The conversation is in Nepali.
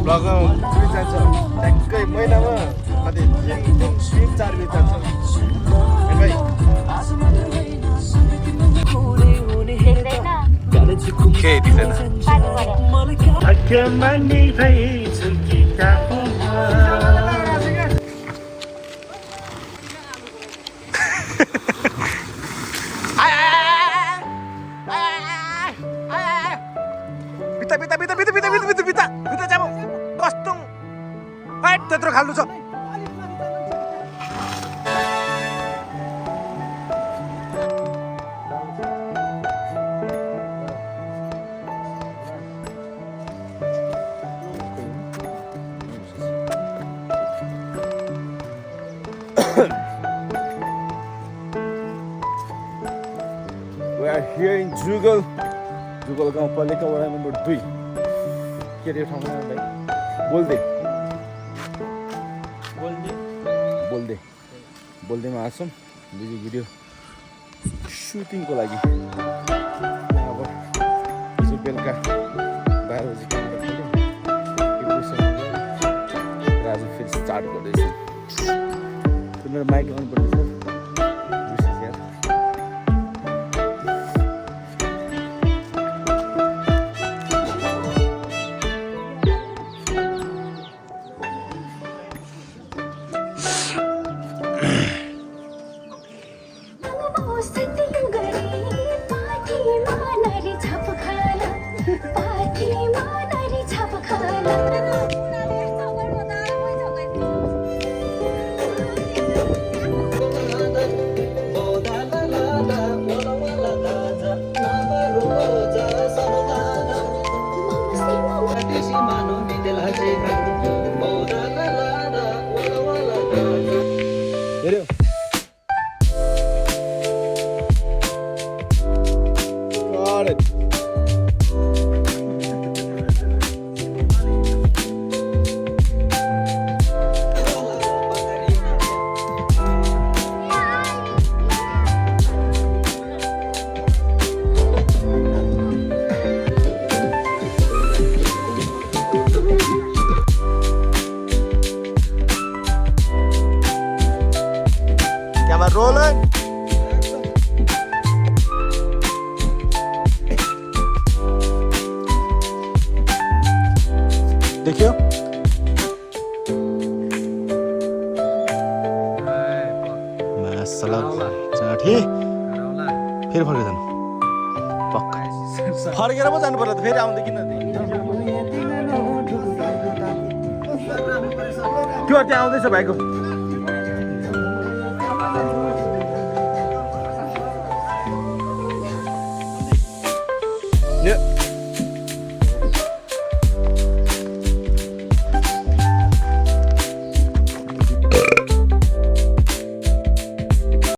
ब्लग पुरै जान्छ ठ्याक्कै महिनामा कति 3-4 बिट जान्छ भाइ के दिदैन बिता जाऊ कस्तो हाइट त्यत्रो खाल्नु छ We are here in Jugal गाउँपालिका वडा नम्बर 2 के रे ठाउँमा भाइ बोल्देमा आछौँ भिडियो सुटिङको लागि अब हिजो बेलुका 12 बजी क्यामेरा खोल्यो आज फेरि स्टार्ट गर्दैछ मेरो माइक अन पर्दैछ Rolling. देखियो ठीक फेरि फर्केर जानु पक्का फर्केर पो जानु पर्ला त फेरि आउँदै किन त्यो त्यहाँ आउँदैछ भाइको Yeah.